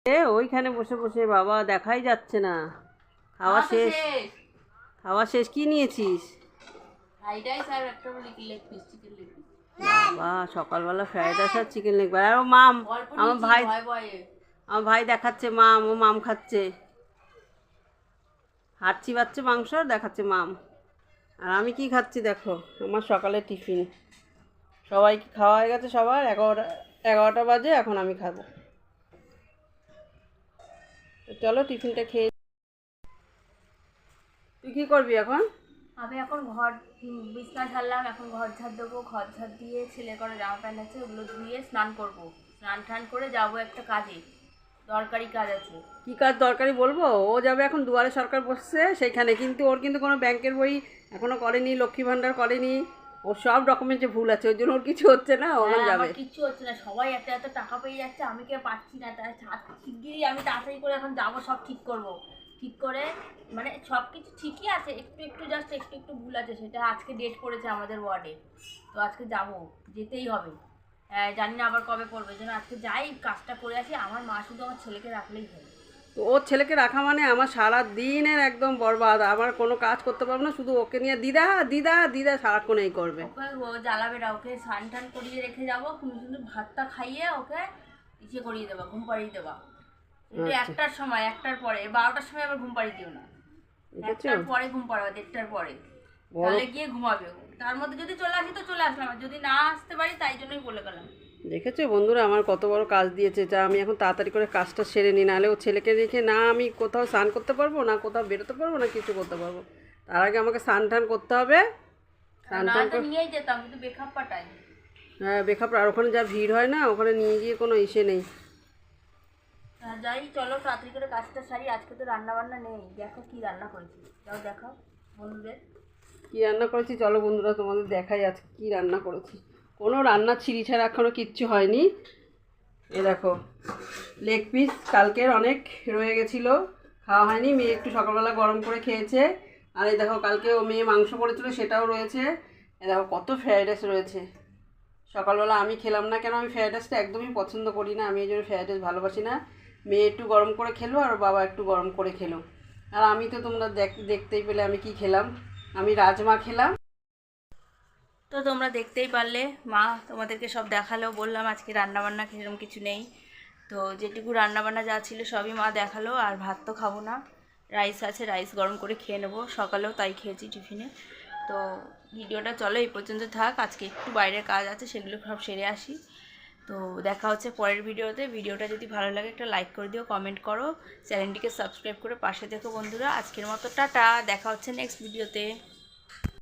ওইখানে বসে বসে বাবা দেখাই যাচ্ছে না। খাওয়া শেষ, খাওয়া শেষ। কি নিয়েছিস? বাবা সকালবেলা ফ্রাইড রাইস আর চিকেন লেগ। আর ও মাম, আমার ভাই, আমার ভাই দেখাচ্ছে মাম, ও মাম খাচ্ছে, হাঁচি পাচ্ছে মাংস আর দেখাচ্ছে মাম। আর আমি কি খাচ্ছি দেখো, আমার সকালে টিফিন। সবাই খাওয়া হয়ে গেছে, সবার 11টা বাজে, এখন আমি খাবো। চলো টিফিনটা খেয়ে। তুই কি করবি এখন? আমি এখন ঘর বিছনা ঝাড়লাম, এখন ঘর ঝাড় দেবো। ঘর ঝাড় দিয়ে ছেলে করে জামা প্যান্ট আছে, ওগুলো ধুয়ে স্নান করবো। স্নান টান করে যাবো একটা কাজে, দরকারি কাজ আছে। কী কাজ দরকারি বলবো? ও যাবে এখন দুয়ারে সরকার বসছে সেইখানে, কিন্তু ওর কিন্তু কোনো ব্যাংকের বই এখনও করেনি, লক্ষ্মী ভাণ্ডার করেনি, ওর সব ডকুমেন্টসে ভুল আছে, ওই জন্য ওর কিছু হচ্ছে না, ও যাবে। আমার কিচ্ছু হচ্ছে না, সবাই এত এত টাকা পেয়ে যাচ্ছে, আমি কে পাচ্ছি না। তাই শিগগিরই আমি তাড়াতাড়ি করে এখন যাবো, সব ঠিক করবো। ঠিক করে মানে সব কিছু ঠিকই আছে, একটু একটু জাস্ট একটু একটু ভুল আছে। সেটা আজকে ডেট পড়েছে আমাদের ওয়ার্ডে, তো আজকে যাবো, যেতেই হবে। জানি না আবার কবে পড়বে, যেন আজকে যাই, কাজটা করে আসি। আমার মা শুধু আমার ছেলেকে রাখলেই হয়। তো ওর ছেলেকে রাখা মানে আমার সারা দিনের একদম বরবাদ, আমার কোনো কাজ করতে পারবো না, শুধু ওকে নিয়ে দিদা দিদা দিদা সারাক্ষণ এই করবে। ওকে ও জ্বালাবে না, ওকে স্নান টান করিয়ে রেখে যাবো, তুমি শুধু ভাতটা খাইয়ে ওকে ইসে করিয়ে দেবা, ঘুম পাড়িয়ে দেবা। কিন্তু 1টার সময়, 1টার পরে, 12টার সময় আবার ঘুম পাড়িয়ে দিও না। 1টার পরে ঘুম পাড়াবে, 1টার পরে, তাহলে গিয়ে ঘুমাবে। তার মধ্যে যদি চলে আসি তো চলে আসলাম, আর যদি না আসতে পারি তাই জন্যই বলে গেলাম। দেখেছো বন্ধুরা আমার কত বড় কাজ দিয়েছে, যা আমি এখন তাড়াতাড়ি করে কাজটা সেরে নিই, নাহলে ও ছেলেকে রেখে না আমি কোথাও স্নান করতে পারবো না, কোথাও বেরোতে পারবো না, কিছু করতে পারবো। তার আগে আমাকে স্নান টান করতে হবে। স্নান টান তো নিয়েই যেতাম, কিন্তু বেখাপ পাঠাই। হ্যাঁ বেখাপ, আর ওখানে যা ভিড় হয় না, ওখানে নিয়ে গিয়ে কোনো ইসে নেই। যাই, চলো তাড়াতাড়ি করে কাজটা সারি। আজকে তো রান্না বান্না নেই, দেখো কি রান্না করেছি, যাও দেখাও বন্ধুদের কী রান্না করেছি চলো বন্ধুরা তোমাদের দেখাই আজকে কী রান্না করেছি। কোনো রান্না ছিঁড়ি ছাড়া এখনও কিচ্ছু হয়নি। এ দেখো লেগ পিস কালকের অনেক রয়ে গেছিলো, খাওয়া হয়নি, মেয়ে একটু সকালবেলা গরম করে খেয়েছে। আর এই দেখো কালকে ও মেয়ে মাংস করেছিল, সেটাও রয়েছে। এ দেখো কত ফ্রাইড রাইস রয়েছে। সকালবেলা আমি খেলাম না, কেন আমি ফ্রাইড রাইসটা একদমই পছন্দ করি না, আমি এই জন্য ফ্রাইড রাইস ভালোবাসি না। মেয়ে একটু গরম করে খেলো আর বাবা একটু গরম করে খেলো। আর আমি তো তোমরা দেখতেই পেলে আমি কি খেলাম, আমি রাজমা খেলাম। তো তোমরা দেখতেই পারলে, মা তোমাদেরকে সব দেখালো। বললাম আজকে রান্নাবান্না সেরকম কিছু নেই, তো যেটুকু রান্নাবান্না যা ছিল সবই মা দেখালো। আর ভাত তো খাবো না, রাইস আছে, রাইস গরম করে খেয়ে নেবো, সকালেও তাই খেয়েছি টিফিনে। তো ভিডিওটা চলো এই পর্যন্ত থাক, আজকে একটু বাইরের কাজ আছে, সেগুলো সব সেরে আসি। তো দেখা হচ্ছে পরের ভিডিওতে। ভিডিওটা যদি ভালো লাগে একটা লাইক করে দিও, কমেন্ট করো, চ্যানেলটিকে সাবস্ক্রাইব করে পাশে দেখো বন্ধুরা। আজকের মতো টাটা, দেখা হচ্ছে নেক্সট ভিডিওতে।